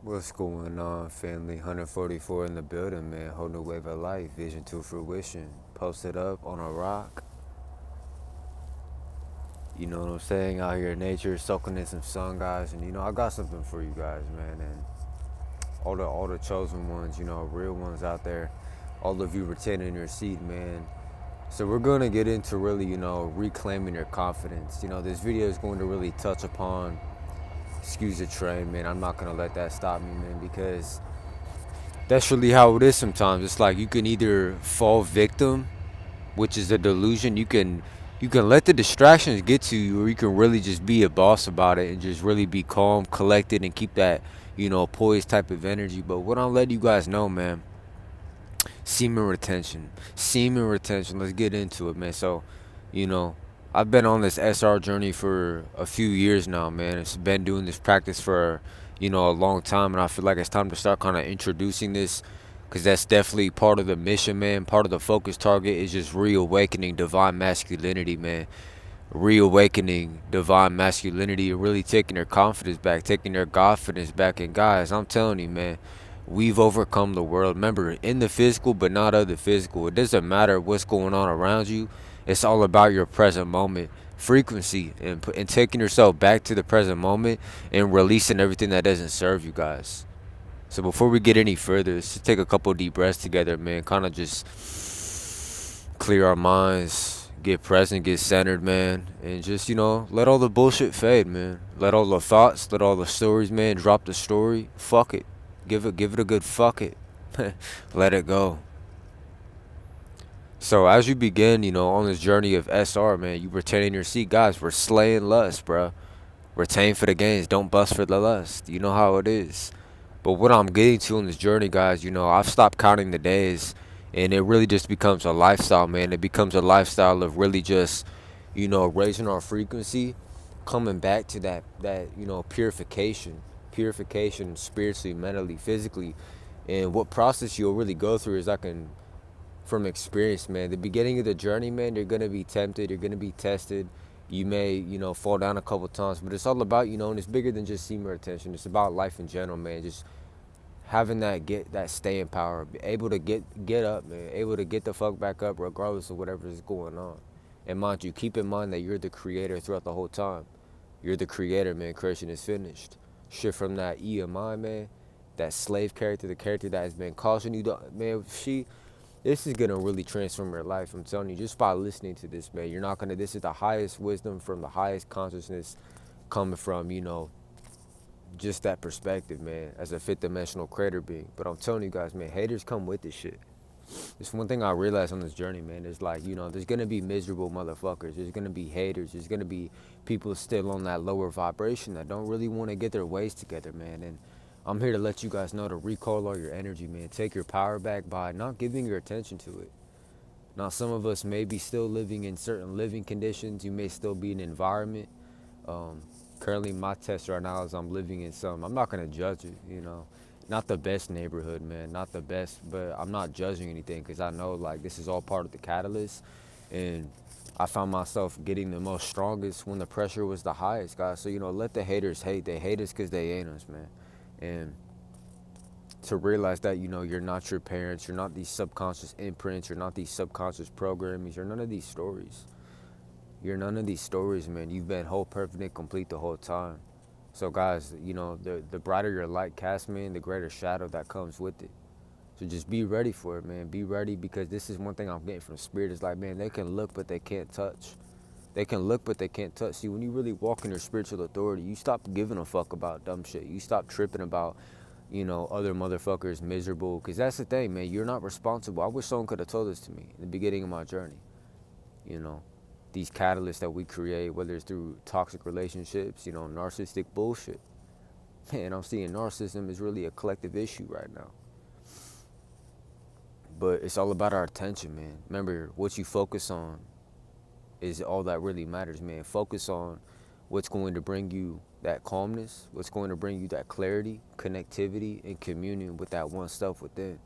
What's going on, family? 144 in the building, man. Whole new wave of life, vision to fruition. Posted up on a rock. You know what I'm saying? Out here in nature, soaking in some sun, guys. And I got something for you guys, man. And all the chosen ones, real ones out there. All of you retaining your seat, man. So we're gonna get into really, reclaiming your confidence. This video is going to really touch upon. Excuse the train, man. I'm not gonna let that stop me, man, because that's really how it is sometimes. It's like you can either fall victim, which is a delusion. You can let the distractions get to you, or you can really just be a boss about it and just really be calm, collected, and keep that, poised type of energy. But what I'm letting you guys know, man, semen retention. Semen retention. Let's get into it, man. So, you know, I've been on this SR journey for a few years now, man. It's been doing this practice for, a long time, and I feel like it's time to start kind of introducing this, because that's definitely part of the mission, man. Part of the focus target is just reawakening divine masculinity, man. Reawakening divine masculinity and really taking their confidence back, taking their confidence back. And guys, I'm telling you, man, we've overcome the world. Remember, in the physical, but not of the physical. It doesn't matter what's going on around you. It's all about your present moment frequency and taking yourself back to the present moment and releasing everything that doesn't serve you, guys. So before we get any further, let's just take a couple deep breaths together, man. Kind of just clear our minds, get present, get centered, man, and just, let all the bullshit fade, man. Let all the thoughts, let all the stories, man, drop the story. Fuck it. Give it a good fuck it. Let it go. So as you begin, on this journey of SR, man, you retaining your seat, guys. We're slaying lust, bro. Retain for the gains, don't bust for the lust. You know how it is. But what I'm getting to on this journey, guys, I've stopped counting the days, and it really just becomes a lifestyle, man. It becomes a lifestyle of really just, raising our frequency, coming back to that purification spiritually, mentally, physically. And what process you'll really go through is from experience, man. The beginning of the journey, man, you're gonna be tempted, you're gonna be tested. You may, fall down a couple times, but it's all about, and it's bigger than just semen retention. It's about life in general, man. Just having that staying power, able to get up, man, able to get the fuck back up regardless of whatever is going on. And mind you, keep in mind that you're the creator throughout the whole time. You're the creator, man. Creation is finished. Shift from that EMI, man, that slave character, the character that has been causing you to, man, this is gonna really transform your life. I'm telling you, just by listening to this, man. You're not gonna. This is the highest wisdom from the highest consciousness, coming from just that perspective, man. As a fifth dimensional creator being. But I'm telling you guys, man, haters come with this shit. It's one thing I realized on this journey, man. Is like, there's gonna be miserable motherfuckers. There's gonna be haters. There's gonna be people still on that lower vibration that don't really want to get their ways together, man. And I'm here to let you guys know to recall all your energy, man. Take your power back by not giving your attention to it. Now, some of us may be still living in certain living conditions. You may still be in an environment. Um, Currently, my test right now is I'm living in some. I'm not gonna judge it, not the best neighborhood, man, not the best, but I'm not judging anything because I know like this is all part of the catalyst, and I found myself getting the most strongest when the pressure was the highest, guys. So let the haters hate. They hate us because they ain't us, man, and to realize that you're not your parents, you're not these subconscious imprints, you're not these subconscious programmings, you're none of these stories. You're none of these stories, man. You've been whole, perfect, and complete the whole time. So, guys, the brighter your light casts, man, the greater shadow that comes with it. So just be ready for it, man. Be ready, because this is one thing I'm getting from spirit. Is like, man, they can look, but they can't touch. They can look, but they can't touch. See, when you really walk in your spiritual authority, you stop giving a fuck about dumb shit. You stop tripping about, other motherfuckers miserable. Because that's the thing, man. You're not responsible. I wish someone could have told this to me in the beginning of my journey. These catalysts that we create, whether it's through toxic relationships, narcissistic bullshit. Man, I'm seeing narcissism is really a collective issue right now. But it's all about our attention, man. Remember, what you focus on is all that really matters, man. Focus on what's going to bring you that calmness, what's going to bring you that clarity, connectivity, and communion with that one self within.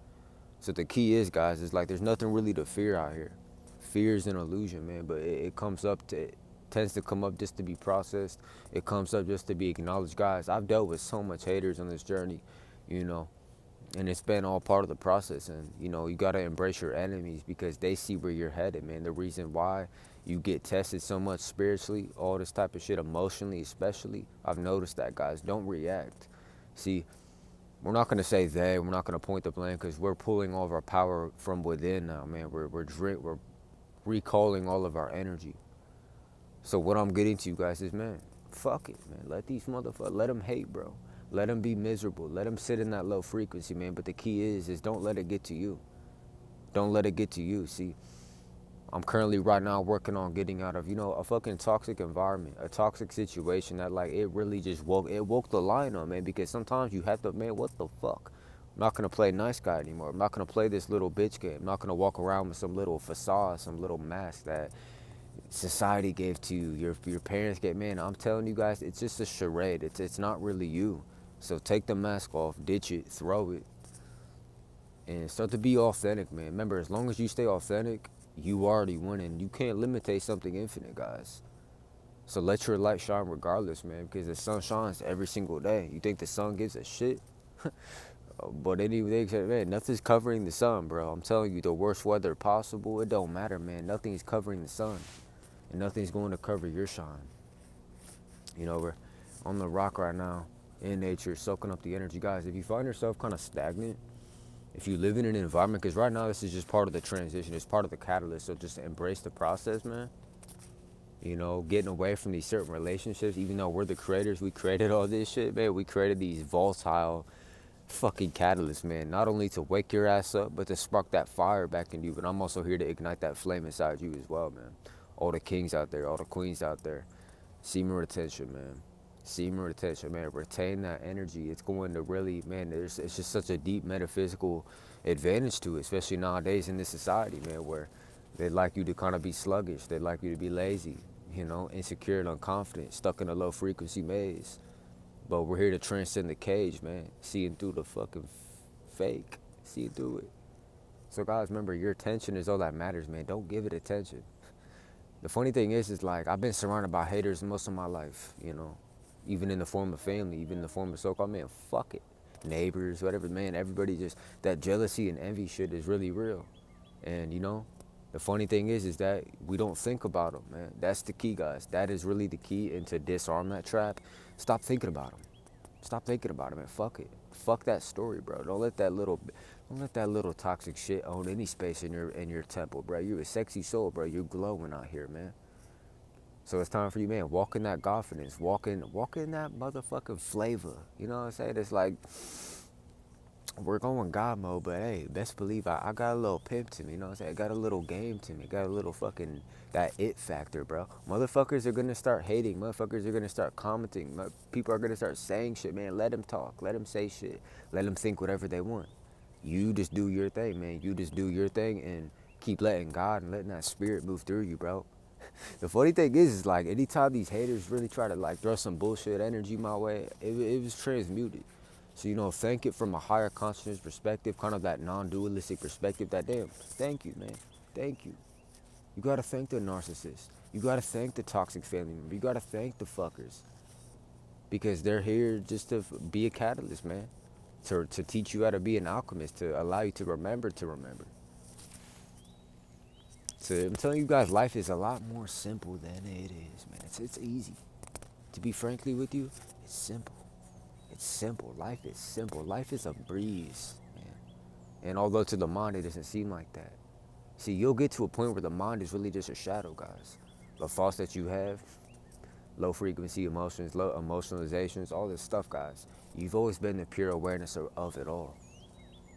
So the key is, guys, is like there's nothing really to fear out here. Fear is an illusion, man, but it comes up to, it tends to come up just to be processed. It comes up just to be acknowledged. Guys, I've dealt with so much haters on this journey. you know. And it's been all part of the process. And, you know, you got to embrace your enemies because they see where you're headed, man. The reason why you get tested so much spiritually, all this type of shit, emotionally especially, I've noticed that, guys. Don't react. See, we're not going to say we're not going to point the blame because we're pulling all of our power from within now, man. We're recalling all of our energy. So what I'm getting to you guys is, man, fuck it, man. Let these motherfuckers, let them hate, bro. Let them be miserable. Let them sit in that low frequency, man. But the key is don't let it get to you. Don't let it get to you. See, I'm currently right now working on getting out of, a fucking toxic environment, a toxic situation that, like, it really just woke the line on, man. Because sometimes you have to, man, what the fuck? I'm not gonna play nice guy anymore. I'm not gonna play this little bitch game. I'm not gonna walk around with some little facade, some little mask that society gave to you, your parents gave. Man, I'm telling you guys, it's just a charade. It's not really you. So take the mask off, ditch it, throw it, and start to be authentic, man. Remember, as long as you stay authentic, you already winning. You can't limitate something infinite, guys. So let your light shine regardless, man, because the sun shines every single day. You think the sun gives a shit? But anyway, man, nothing's covering the sun, bro. I'm telling you, the worst weather possible, it don't matter, man. Nothing's covering the sun, and nothing's going to cover your shine. We're on the rock right now in nature, soaking up the energy. Guys, if you find yourself kind of stagnant, if you live in an environment, because right now this is just part of the transition, it's part of the catalyst, so just embrace the process, man. Getting away from these certain relationships, even though we're the creators, we created all this shit, man. We created these volatile fucking catalysts, man. Not only to wake your ass up, but to spark that fire back in you. But I'm also here to ignite that flame inside you as well, man. All the kings out there, all the queens out there. Semen retention, man. Semen retention, man. Retain that energy. It's going to really, man, it's just such a deep metaphysical advantage to it, especially nowadays in this society, man, where they like you to kind of be sluggish. They like you to be lazy, insecure and unconfident, stuck in a low frequency maze. But we're here to transcend the cage, man. Seeing through the fucking fake. Seeing through it. So, guys, remember, your attention is all that matters, man. Don't give it attention. The funny thing is like, I've been surrounded by haters most of my life, even in the form of family, even in the form of so-called, man, fuck it. Neighbors, whatever, man, everybody just, that jealousy and envy shit is really real. And, the funny thing is that we don't think about them, man. That's the key, guys. That is really the key. And to disarm that trap, stop thinking about them. Stop thinking about it, man. Fuck it. Fuck that story, bro. Don't let that little toxic shit own any space in your temple, bro. You're a sexy soul, bro. You're glowing out here, man. So it's time for you, man. Walk in that confidence. Walk in that motherfucking flavor. You know what I'm saying? It's like we're going God mode, but hey, best believe I got a little pimp to me. You know what I'm saying? I got a little game to me. Got a little fucking that it factor, bro. Motherfuckers are gonna start hating. Motherfuckers are gonna start commenting. People are gonna start saying shit, man. Let them talk. Let them say shit. Let them think whatever they want. You just do your thing, man. You just do your thing and keep letting God and letting that spirit move through you, bro. The funny thing is like anytime these haters really try to like throw some bullshit energy my way, it was transmuted. So thank it from a higher consciousness perspective, kind of that non-dualistic perspective. That damn, thank you, man, thank you. You gotta thank the narcissist. You gotta thank the toxic family member. You gotta thank the fuckers because they're here just to be a catalyst, man. To teach you how to be an alchemist, to allow you to remember to remember. So I'm telling you guys, life is a lot more simple than it is, man. It's easy. To be frankly with you, it's simple. It's simple. Life is simple. Life is a breeze, man. And although to the mind it doesn't seem like that. See, you'll get to a point where the mind is really just a shadow, guys. The thoughts that you have, low frequency emotions, low emotionalizations, all this stuff, guys. You've always been the pure awareness of it all.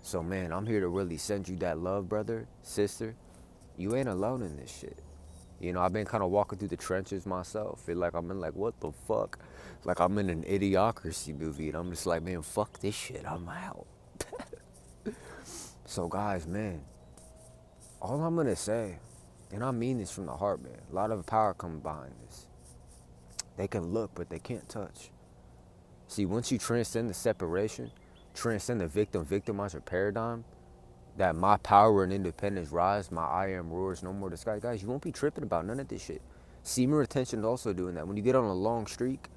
So, man, I'm here to really send you that love, brother, sister. You ain't alone in this shit. I've been kind of walking through the trenches myself. Feel like I'm in like, what the fuck? Like I'm in an idiocracy movie. And I'm just like, man, fuck this shit. I'm out. So, guys, man, all I'm going to say, and I mean this from the heart, man. A lot of power comes behind this. They can look, but they can't touch. See, once you transcend the separation, transcend the victim-victimizer paradigm, that my power and independence rise, my I am roars, no more disguise. Guys, you won't be tripping about none of this shit. Semen retention is also doing that. When you get on a long streak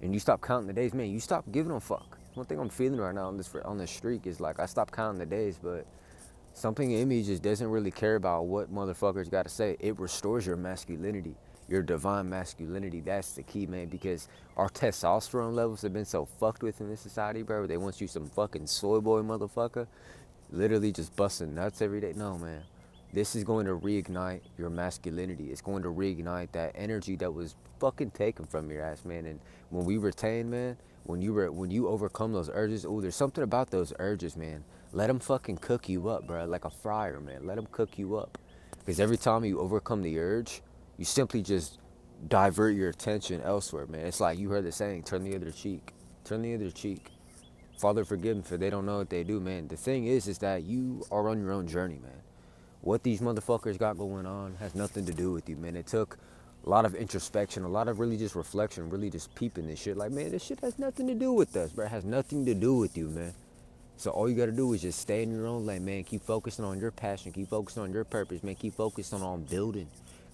and you stop counting the days, man, you stop giving a fuck. one thing I'm feeling right now on this streak is like I stopped counting the days, but something in me just doesn't really care about what motherfuckers got to say. It restores your masculinity, your divine masculinity. That's the key, man, because our testosterone levels have been so fucked with in this society, bro. They want you some fucking soy boy motherfucker, literally just busting nuts every day. No, man. This is going to reignite your masculinity. It's going to reignite that energy that was fucking taken from your ass, man. And when we retain, man, when you overcome those urges, oh, there's something about those urges, man. Let them fucking cook you up, bro, like a fryer, man. Let them cook you up. Because every time you overcome the urge, you simply just divert your attention elsewhere, man. It's like you heard the saying, turn the other cheek. Turn the other cheek. Father, forgive them for they don't know what they do, man. The thing is that you are on your own journey, man. What these motherfuckers got going on has nothing to do with you, man. It took a lot of introspection, a lot of really just reflection, really just peeping this shit. Like, man, this shit has nothing to do with us, bro. It has nothing to do with you, man. So all you gotta do is just stay in your own lane, man. Keep focusing on your passion. Keep focusing on your purpose, man. Keep focusing on building.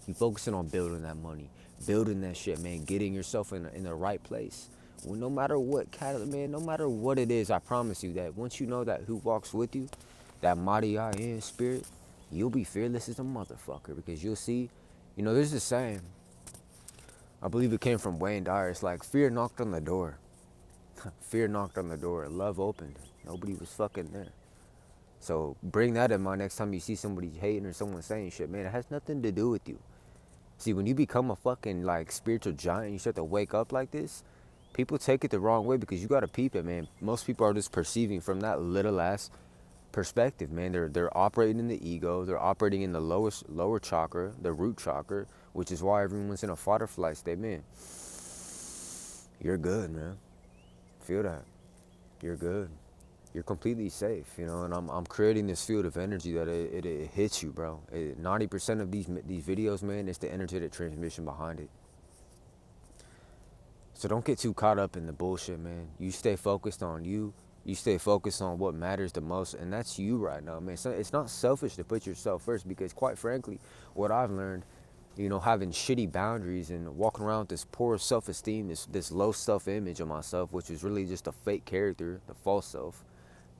Keep focusing on building that money, building that shit, man. Getting yourself in the right place. Well, no matter what man, no matter what it is, I promise you that once you know that who walks with you, that mighty I am spirit, you'll be fearless as a motherfucker because you'll see, there's this saying. I believe it came from Wayne Dyer. It's like fear knocked on the door. Fear knocked on the door. Love opened. Nobody was fucking there. So bring that in mind next time you see somebody hating or someone saying shit, man. It has nothing to do with you. See, when you become a fucking like spiritual giant, you start to wake up like this. People take it the wrong way because you gotta peep it, man. Most people are just perceiving from that little ass perspective, man. They're operating in the ego. They're operating in the lower chakra, the root chakra, which is why everyone's in a fight or flight state, man. You're good, man. Feel that. You're good. You're completely safe, and I'm creating this field of energy that it hits you, bro. 90% of these videos, man, it's the energetic transmission behind it. So don't get too caught up in the bullshit, man. You stay focused on you. You stay focused on what matters the most, and that's you right now, man. So it's not selfish to put yourself first because, quite frankly, what I've learned, having shitty boundaries and walking around with this poor self-esteem, this low self-image of myself, which is really just a fake character, the false self.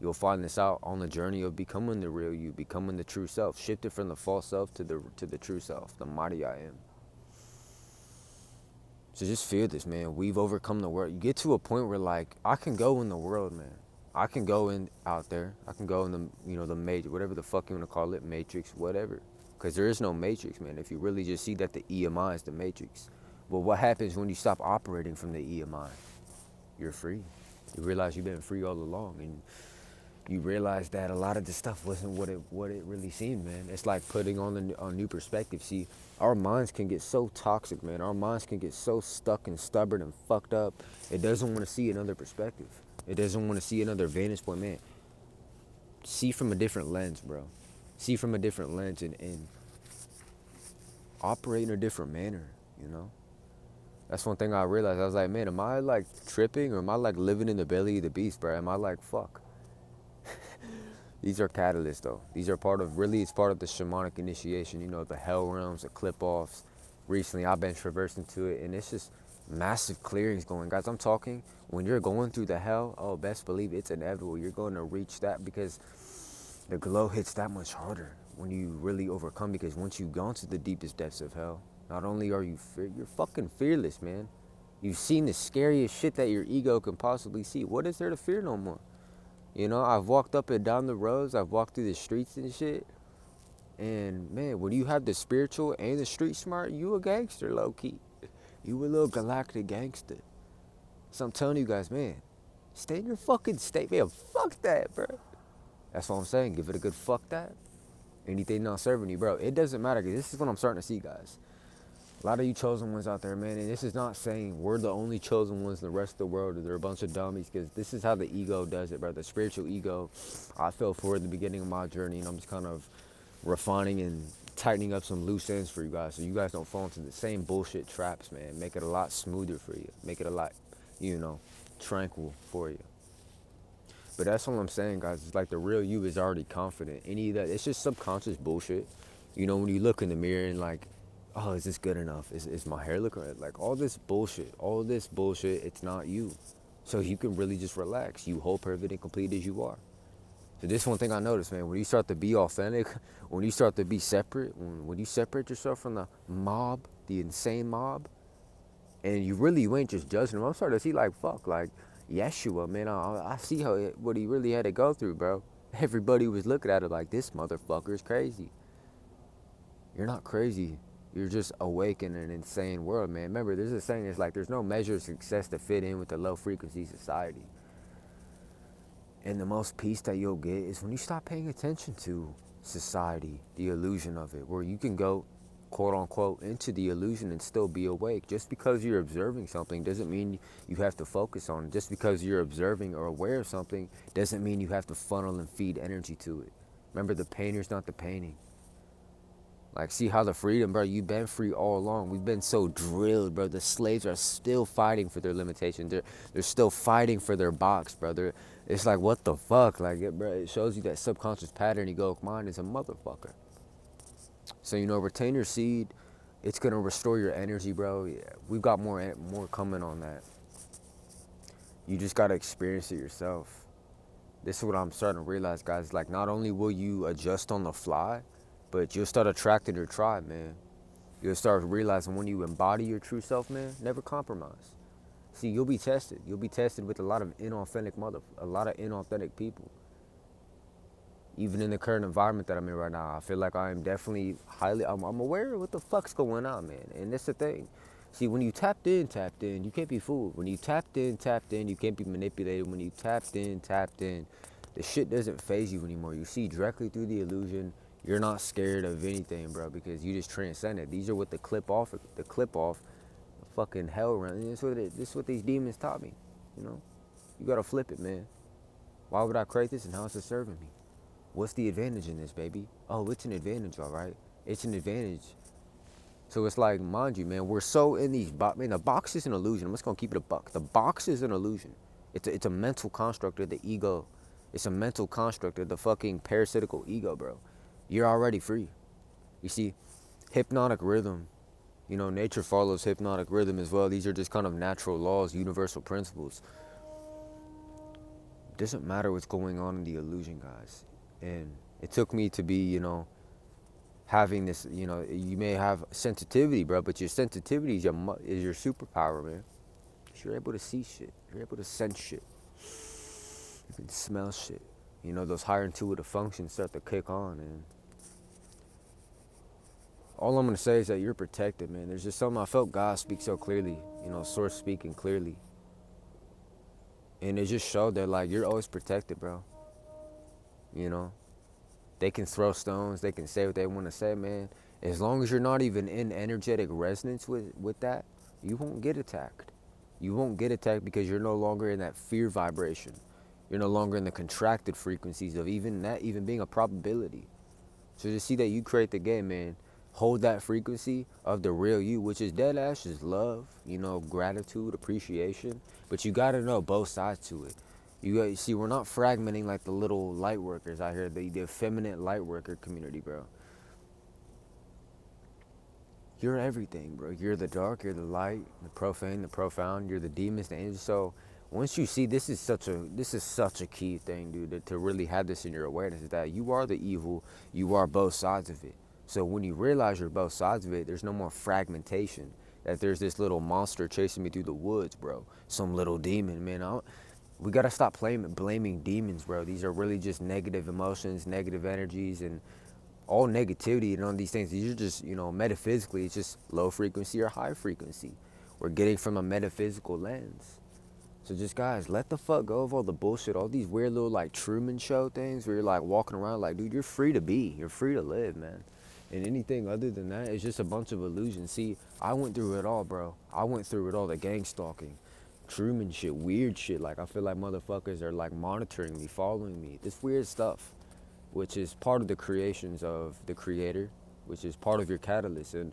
You'll find this out on the journey of becoming the real you, becoming the true self, shifted from the false self to the true self, the mighty I am. So just feel this, man. We've overcome the world. You get to a point where, like, I can go in the world, man. I can go in out there. I can go in the major, whatever the fuck you want to call it, matrix, whatever. Because there is no matrix, man. If you really just see that the EMI is the matrix. But what happens when you stop operating from the EMI? You're free. You realize you've been free all along, and you realize that a lot of this stuff wasn't what it really seemed, man. It's like putting on a new perspective. See, our minds can get so toxic, man. Our minds can get so stuck and stubborn and fucked up. It doesn't want to see another perspective. It doesn't want to see another vantage point, man. See from a different lens, bro. See from a different lens and operate in a different manner, That's one thing I realized. I was like, man, am I like tripping or am I like living in the belly of the beast, bro? Am I like, fuck? These are catalysts, though. These are it's part of the shamanic initiation, the hell realms, the clip-offs. Recently, I've been traversing to it, and it's just massive clearings going. Guys, I'm talking, when you're going through the hell, oh, best believe it's inevitable. You're going to reach that because the glow hits that much harder when you really overcome, because once you've gone to the deepest depths of hell, not only are you're fucking fearless, man. You've seen the scariest shit that your ego can possibly see. What is there to fear no more? I've walked up and down the roads. I've walked through the streets and shit. And, man, when you have the spiritual and the street smart, you a gangster, low-key. You a little galactic gangster. So I'm telling you guys, man, stay in your fucking state, man. Fuck that, bro. That's what I'm saying. Give it a good fuck that. Anything not serving you, bro. It doesn't matter, because this is what I'm starting to see, guys. A lot of you chosen ones out there, man, and this is not saying we're the only chosen ones in the rest of the world, or they're a bunch of dummies, because this is how the ego does it, bro. The spiritual ego, I fell for at the beginning of my journey, and I'm just kind of refining and tightening up some loose ends for you guys, so you guys don't fall into the same bullshit traps, man. Make it a lot smoother for you. Make it a lot, tranquil for you. But that's all I'm saying, guys. It's like the real you is already confident. Any of that, it's just subconscious bullshit. When you look in the mirror and like, oh, is this good enough? Is my hair looking right? Like all this bullshit, it's not you. So you can really just relax. You whole, perfect, and complete as you are. So this one thing I noticed, man, when you start to be authentic, when you start to be separate, when you separate yourself from the mob, the insane mob, and you ain't just judging them. I'm starting to see like, fuck, like Yeshua, man, I see what he really had to go through, bro. Everybody was looking at it like, this motherfucker is crazy. You're not crazy. You're just awake in an insane world, man. Remember, there's a saying, it's like there's no measure of success to fit in with the low frequency society. And the most peace that you'll get is when you stop paying attention to society, the illusion of it, where you can go, quote unquote, into the illusion and still be awake. Just because you're observing something doesn't mean you have to focus on it. Just because you're observing or aware of something doesn't mean you have to funnel and feed energy to it. Remember, the painter's not the painting. Like, see how the freedom, bro, you've been free all along. We've been so drilled, bro. The slaves are still fighting for their limitations. They're still fighting for their box, brother. It's like, what the fuck? Like, bro, it shows you that subconscious pattern egoic mind is a motherfucker. So, retain your seed. It's going to restore your energy, bro. Yeah, we've got more coming on that. You just got to experience it yourself. This is what I'm starting to realize, guys. Like, not only will you adjust on the fly, but you'll start attracting your tribe, man. You'll start realizing when you embody your true self, man, never compromise. See, you'll be tested. You'll be tested with a lot of inauthentic people. Even in the current environment that I'm in right now, I feel like I am definitely I'm aware of what the fuck's going on, man. And that's the thing. See, when you tapped in, you can't be fooled. When you tapped in, you can't be manipulated. When you tapped in, the shit doesn't phase you anymore. You see directly through the illusion. You're not scared of anything, bro, because you just transcended. These are what the fucking hell run. This is what these demons taught me. You gotta flip it, man. Why would I create this, and how is it serving me? What's the advantage in this, baby? Oh, it's an advantage, all right. It's an advantage. So it's like, mind you, man, we're so in these man, the box is an illusion. I'm just gonna keep it a buck. The box is an illusion. It's a mental construct of the ego. It's a mental construct of the fucking parasitical ego, bro. You're already free. You see, hypnotic rhythm. Nature follows hypnotic rhythm as well. These are just kind of natural laws, universal principles. It doesn't matter what's going on in the illusion, guys. And it took me to be, having this, you may have sensitivity, bro, but your sensitivity is your superpower, man. You're able to see shit. You're able to sense shit. You can smell shit. Those higher intuitive functions start to kick on, and all I'm gonna say is that you're protected, man. There's just something I felt God speak so clearly, source speaking clearly. And it just showed that, like, you're always protected, bro. They can throw stones, they can say what they want to say, man. As long as you're not even in energetic resonance with that, you won't get attacked. You won't get attacked because you're no longer in that fear vibration. You're no longer in the contracted frequencies of even that even being a probability. So to see that you create the game, man, hold that frequency of the real you, which is dead ass, is love, gratitude, appreciation. But you gotta know both sides to it. You see, we're not fragmenting like the little light workers out here, the effeminate light worker community, bro. You're everything, bro. You're the dark, you're the light, the profane, the profound. You're the demons, the angels. So once you see, this is such a key thing, dude, to really have this in your awareness, is that you are the evil, you are both sides of it. So when you realize you're both sides of it, there's no more fragmentation. That there's this little monster chasing me through the woods, bro. Some little demon, man. We gotta stop blaming demons, bro. These are really just negative emotions, negative energies, and all negativity and all these things. These are just, metaphysically, it's just low frequency or high frequency. We're getting from a metaphysical lens. So just, guys, let the fuck go of all the bullshit, all these weird little like Truman Show things where you're like walking around like, dude, you're free to be, you're free to live, man. And anything other than that is just a bunch of illusions. See, I went through it all, bro. I went through it all, the gang stalking, Truman shit, weird shit. Like, I feel like motherfuckers are like monitoring me, following me. This weird stuff, which is part of the creations of the creator, which is part of your catalyst. And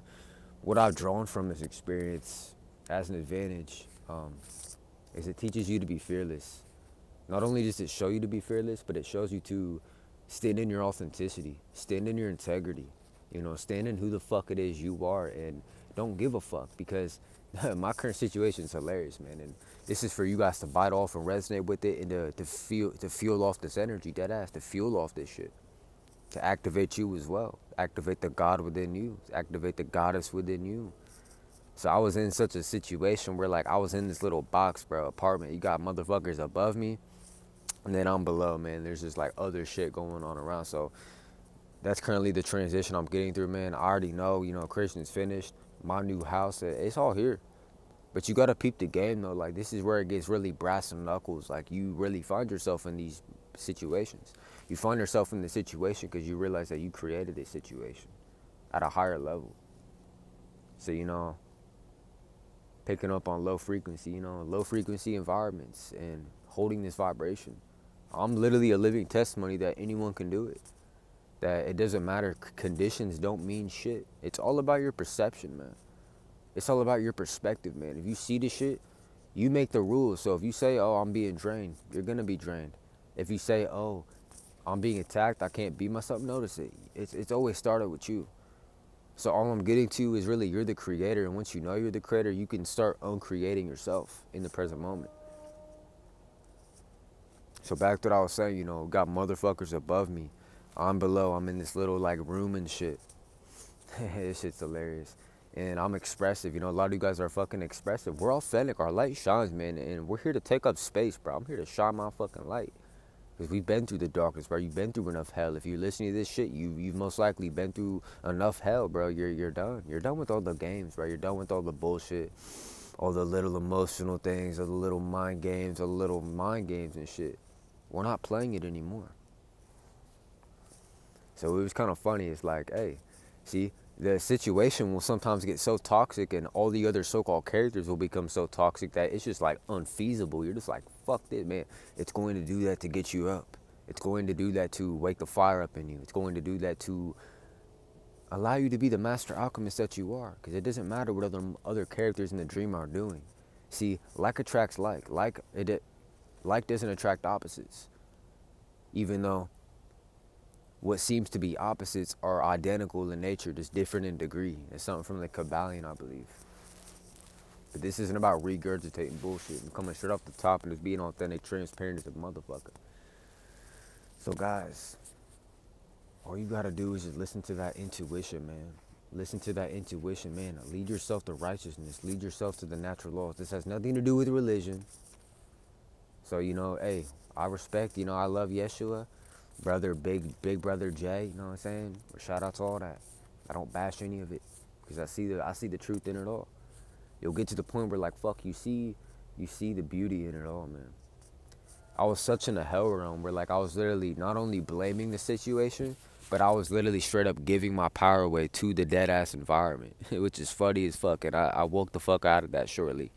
what I've drawn from this experience as an advantage is it teaches you to be fearless. Not only does it show you to be fearless, but it shows you to stand in your authenticity, stand in your integrity, stand in who the fuck it is you are, and don't give a fuck, because My current situation is hilarious, man, and this is for you guys to bite off and resonate with it, and to fuel off this energy, dead ass, to fuel off this shit, to activate you as well, activate the God within you, activate the goddess within you. So I was in such a situation where like I was in this little box, bro, apartment. You got motherfuckers above me, and then I'm below, man. There's just like other shit going on around. So that's currently the transition I'm getting through, man. I already know, Christian's finished. My new house, it's all here. But you gotta peep the game though. Like this is where it gets really brass and knuckles. Like you really find yourself in these situations. You find yourself in the situation because you realize that you created this situation at a higher level. So picking up on low frequency, low frequency environments and holding this vibration. I'm literally a living testimony that anyone can do it. That it doesn't matter. Conditions don't mean shit. It's all about your perception, man. It's all about your perspective, man. If you see the shit, you make the rules. So if you say, oh, I'm being drained, you're going to be drained. If you say, oh, I'm being attacked, I can't be myself, notice it. It's always started with you. So all I'm getting to is really you're the creator. And once you know you're the creator, you can start uncreating yourself in the present moment. So back to what I was saying, got motherfuckers above me. I'm below. I'm in this little like room and shit. This shit's hilarious. And I'm expressive. A lot of you guys are fucking expressive. We're authentic. Our light shines, man. And we're here to take up space, bro. I'm here to shine my fucking light. Because we've been through the darkness, bro. You've been through enough hell. If you're listening to this shit, you've most likely been through enough hell, bro. You're done. You're done with all the games, bro. You're done with all the bullshit. All the little emotional things, all the little mind games, all the little mind games and shit. We're not playing it anymore. So it was kind of funny. It's like, hey, see, the situation will sometimes get so toxic and all the other so-called characters will become so toxic that it's just like unfeasible. You're just like, fuck this, man. It's going to do that to get you up. It's going to do that to wake the fire up in you. It's going to do that to allow you to be the master alchemist that you are. Because it doesn't matter what other characters in the dream are doing. See, like attracts like. Like doesn't attract opposites. Even though what seems to be opposites are identical in nature, just different in degree. It's something from the Kabbalion, I believe. But this isn't about regurgitating bullshit. I'm coming straight off the top and just being authentic, transparent as a motherfucker. So guys, all you gotta do is just listen to that intuition, man. Listen to that intuition, man. Lead yourself to righteousness. Lead yourself to the natural laws. This has nothing to do with religion. So, hey, I respect, I love Yeshua. Brother, big brother Jay, you know what I'm saying? But shout out to all that. I don't bash any of it because I see the truth in it all. You'll get to the point where like fuck, you see the beauty in it all, man. I was such in a hell realm where like I was literally not only blaming the situation, but I was literally straight up giving my power away to the dead ass environment, which is funny as fuck. And I woke the fuck out of that shortly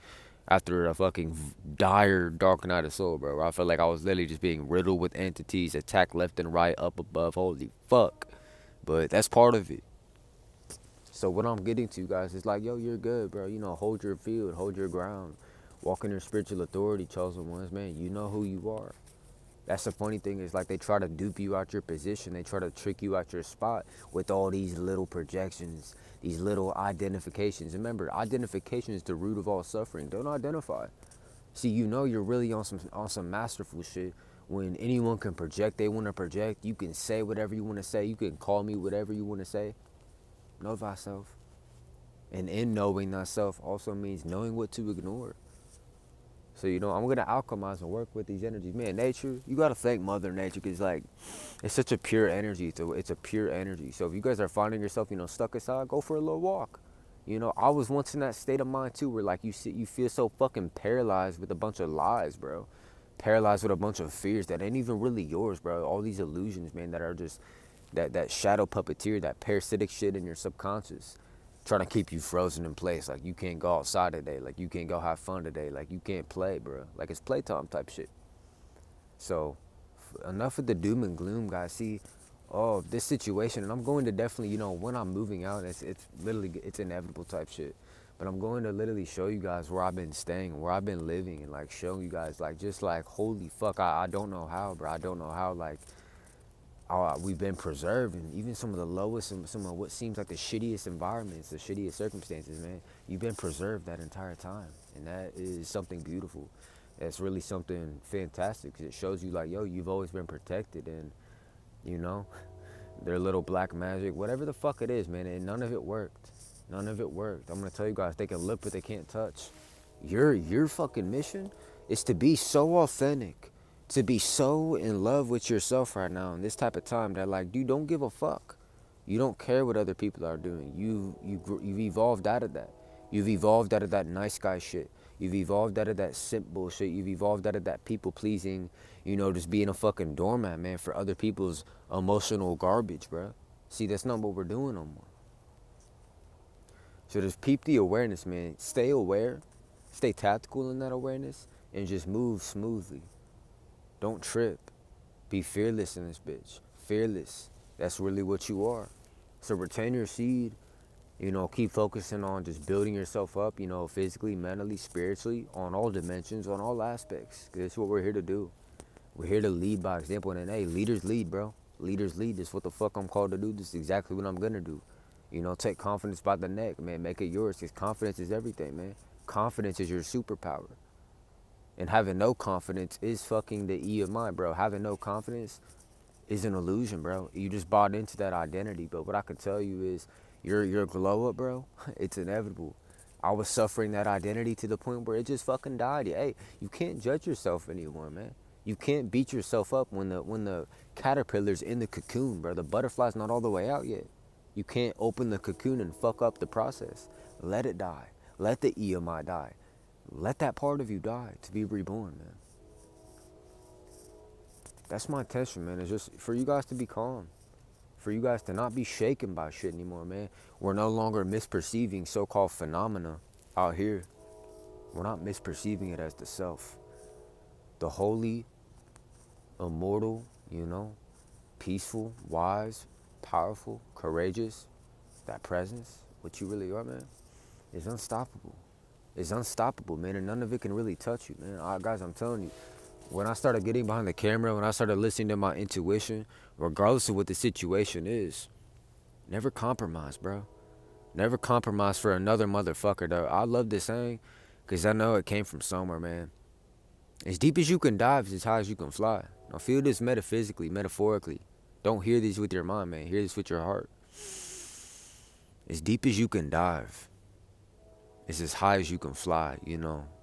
after a fucking dire dark night of soul, bro. Where I felt like I was literally just being riddled with entities, attacked left and right, up above. Holy fuck! But that's part of it. So what I'm getting to, guys, is like, yo, you're good, bro. Hold your field, hold your ground, walk in your spiritual authority, chosen ones, man. You know who you are. That's the funny thing is like they try to dupe you out your position. They try to trick you out your spot with all these little projections, these little identifications. Remember, identification is the root of all suffering. Don't identify. See, you're really on some masterful shit when anyone can project they want to project. You can say whatever you want to say. You can call me whatever you want to say. Know thyself. And in knowing thyself also means knowing what to ignore. So, I'm going to alchemize and work with these energies. Man, nature, you got to thank Mother Nature because, like, it's such a pure energy. It's a pure energy. So if you guys are finding yourself, stuck inside, go for a little walk. I was once in that state of mind, too, where, like, you feel so fucking paralyzed with a bunch of lies, bro. Paralyzed with a bunch of fears that ain't even really yours, bro. All these illusions, man, that are just that shadow puppeteer, that parasitic shit in your subconscious. Trying to keep you frozen in place. Like, you can't go outside today. Like, you can't go have fun today. Like, you can't play, bro. Like, it's playtime type shit. So, enough of the doom and gloom, guys. See, this situation, and I'm going to definitely, when I'm moving out, it's literally, it's inevitable type shit. But I'm going to literally show you guys where I've been staying, where I've been living, and, like, showing you guys, like, just, like, holy fuck, I don't know how, bro. I don't know how, like, we've been preserved in even some of the lowest and some of what seems like the shittiest environments, the shittiest circumstances, man. You've been preserved that entire time, and that is something beautiful. That's really something fantastic. 'Cause it shows you like, yo, you've always been protected, and you know, their little black magic, whatever the fuck it is, man, and none of it worked. None of it worked. I'm gonna tell you guys, they can look, but they can't touch. Your fucking mission is to be so authentic, to be so in love with yourself right now in this type of time that like you don't give a fuck. You don't care what other people are doing. You've evolved out of that. You've evolved out of that nice guy shit. You've evolved out of that simp bullshit. You've evolved out of that people pleasing, just being a fucking doormat, man, for other people's emotional garbage, bro. See, that's not what we're doing no more. So just peep the awareness, man. Stay aware, stay tactical in that awareness, and just move smoothly. Don't trip. Be fearless in this bitch. Fearless. That's really what you are. So retain your seed. Keep focusing on just building yourself up, physically, mentally, spiritually, on all dimensions, on all aspects. 'Cause that's what we're here to do. We're here to lead by example. And hey, leaders lead, bro. Leaders lead. This is what the fuck I'm called to do. This is exactly what I'm gonna do. Take confidence by the neck, man. Make it yours, because confidence is everything, man. Confidence is your superpower. And having no confidence is fucking the E of mind, bro. Having no confidence is an illusion, bro. You just bought into that identity. But what I can tell you is your glow up, bro, it's inevitable. I was suffering that identity to the point where it just fucking died. Hey, you can't judge yourself anymore, man. You can't beat yourself up when the caterpillar's in the cocoon, bro. The butterfly's not all the way out yet. You can't open the cocoon and fuck up the process. Let it die. Let the EMI die. Let that part of you die to be reborn, man. That's my intention, man. It's just for you guys to be calm. For you guys to not be shaken by shit anymore, man. We're no longer misperceiving so-called phenomena out here. We're not misperceiving it as the self. The holy, immortal, peaceful, wise, powerful, courageous, that presence, what you really are, man, is unstoppable. It's unstoppable, man, and none of it can really touch you, man. Guys, I'm telling you, when I started getting behind the camera, when I started listening to my intuition, regardless of what the situation is, never compromise, bro. Never compromise for another motherfucker, though. I love this saying because I know it came from somewhere, man. As deep as you can dive is as high as you can fly. Now feel this metaphysically, metaphorically. Don't hear these with your mind, man. Hear this with your heart. As deep as you can dive is as high as you can fly,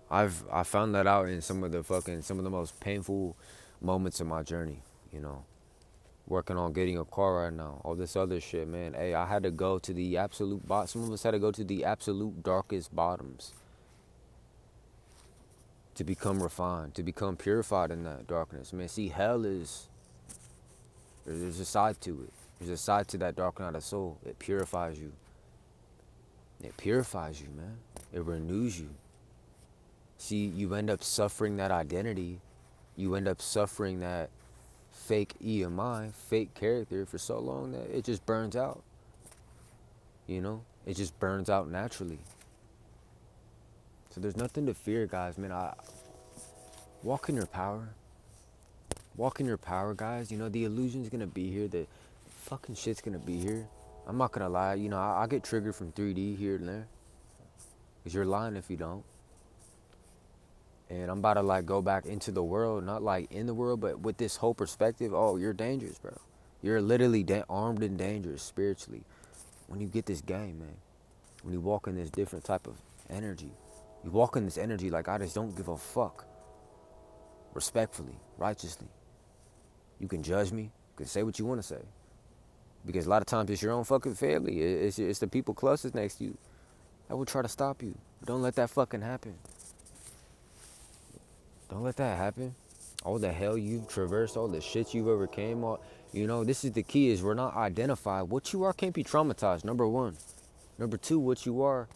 I found that out in some of the most painful moments of my journey, Working on getting a car right now, all this other shit, man. Hey, I had to go to the absolute bottom. Some of us had to go to the absolute darkest bottoms to become refined, to become purified in that darkness. Man, see, hell is, there's a side to it. There's a side to that dark night of soul. It purifies you. It purifies you, man. It renews you. See, you end up suffering that identity. You end up suffering that fake EMI, fake character for so long that it just burns out. It just burns out naturally. So there's nothing to fear, guys, man. Walk in your power. Walk in your power, guys. The illusion's gonna be here. The fucking shit's gonna be here. I'm not gonna lie. I get triggered from 3D here and there. Because you're lying if you don't. And I'm about to go back into the world, not in the world, but with this whole perspective. Oh, you're dangerous, bro. You're literally armed and dangerous spiritually when you get this game, man. When you walk in this different type of energy. You walk in this energy like I just don't give a fuck. Respectfully, righteously. You can judge me. You can say what you want to say. Because a lot of times it's your own fucking family. It's the people closest next to you that will try to stop you. But don't let that fucking happen. Don't let that happen. All the hell you've traversed, all the shit you've overcame, this is the key is we're not identified. What you are can't be traumatized, number one. Number two, what you are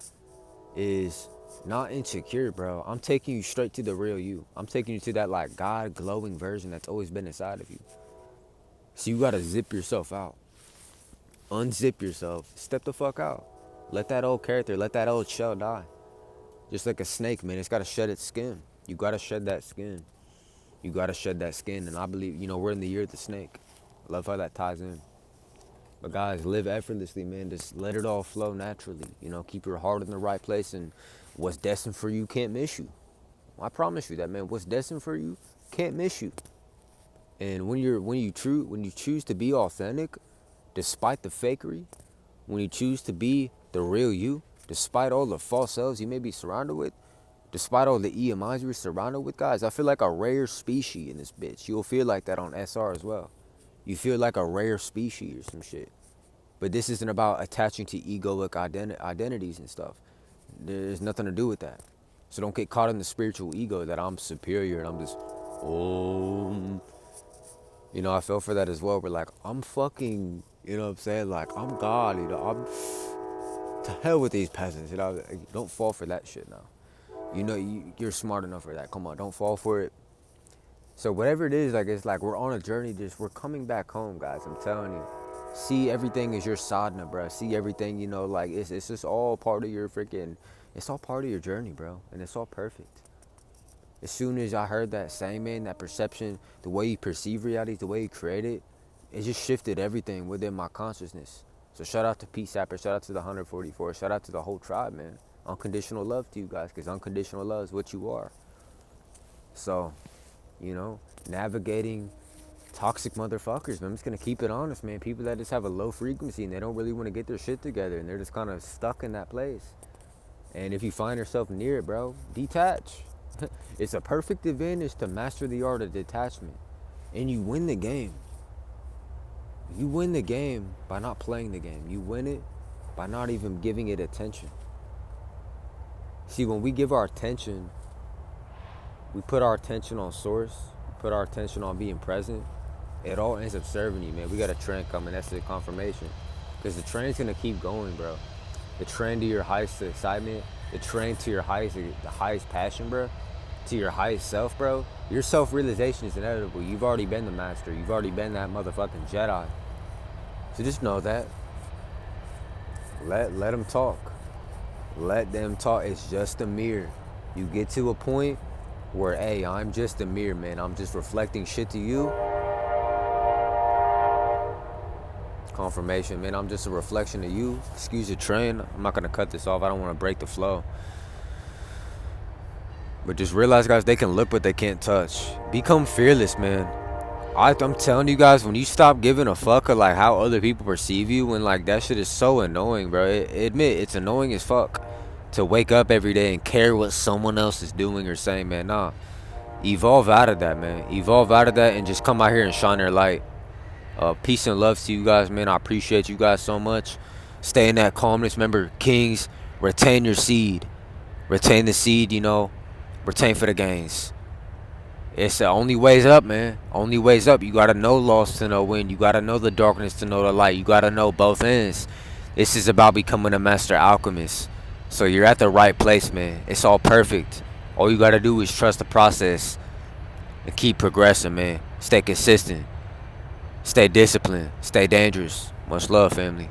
is not insecure, bro. I'm taking you straight to the real you. I'm taking you to that God glowing version that's always been inside of you. So you gotta zip yourself out. Unzip yourself. Step the fuck out. Let that old character, let that old shell die. Just like a snake, man. It's gotta shed its skin. You gotta shed that skin. You gotta shed that skin. And I believe, we're in the year of the snake. I love how that ties in. But guys, live effortlessly, man. Just let it all flow naturally. You know, keep your heart in the right place, and what's destined for you can't miss you. I promise you that, man. What's destined for you can't miss you. And when you choose to be authentic, despite the fakery, when you choose to be the real you, despite all the false selves you may be surrounded with, despite all the EMIs you're surrounded with, guys, I feel like a rare species in this bitch. You'll feel like that on SR as well. You feel like a rare species or some shit. But this isn't about attaching to egoic identities and stuff. There's nothing to do with that. So don't get caught in the spiritual ego that I'm superior and I'm just, oh, you know, I fell for that as well. But like, I'm fucking, you know what I'm saying? Like, I'm God, you know, to hell with these peasants, you know. Don't fall for that shit now. You know, you're smart enough for that. Come on, don't fall for it. So whatever it is, like, it's like we're on a journey. We're coming back home, guys. I'm telling you. See everything as your sadhana, bro. See everything, you know, like it's just all part of your freaking, it's all part of your journey, bro. And it's all perfect. As soon as I heard that saying, man, that perception, the way you perceive reality, the way you create it, it just shifted everything within my consciousness. So shout out to Peace Sapper, shout out to the 144, shout out to the whole tribe, man. Unconditional love to you guys, because unconditional love is what you are. So, you know, navigating toxic motherfuckers, man. I'm just gonna keep it honest, man. People that just have a low frequency and they don't really want to get their shit together and they're just kind of stuck in that place. And if you find yourself near it, bro, detach. It's a perfect advantage to master the art of detachment. And you win the game. You win the game by not playing the game. You win it by not even giving it attention. See, when we give our attention, we put our attention on source, we put our attention on being present, it all ends up serving you, man. We got a train coming, that's the confirmation. Because the train's gonna keep going, bro. The train to your highest excitement, the train to your highest passion, bro, to your highest self, bro. Your self-realization is inevitable. You've already been the master. You've already been that motherfucking Jedi. So just know that. Let them talk. Let them talk. It's just a mirror. You get to a point where, hey, I'm just a mirror, man. I'm just reflecting shit to you. Confirmation, man. I'm just a reflection of you. Excuse the train. I'm not going to cut this off. I don't want to break the flow. But just realize, guys, they can look, but they can't touch. Become fearless, man. I'm telling you guys, when you stop giving a fuck of like how other people perceive you, when like that shit is so annoying, bro. Admit it's annoying as fuck to wake up every day and care what someone else is doing or saying, man. Nah, evolve out of that, man. Evolve out of that and just come out here and shine their light. Peace and love to you guys, man. I appreciate you guys so much. Stay in that calmness. Remember, kings, retain your seed. Retain the seed, you know. Retain for the gains. It's the only ways up, man. Only ways up. You gotta know loss to know win. You gotta know the darkness to know the light. You gotta know both ends. This is about becoming a master alchemist. So you're at the right place, man. It's all perfect. All you gotta do is trust the process and keep progressing, man. Stay consistent. Stay disciplined. Stay dangerous. Much love, family.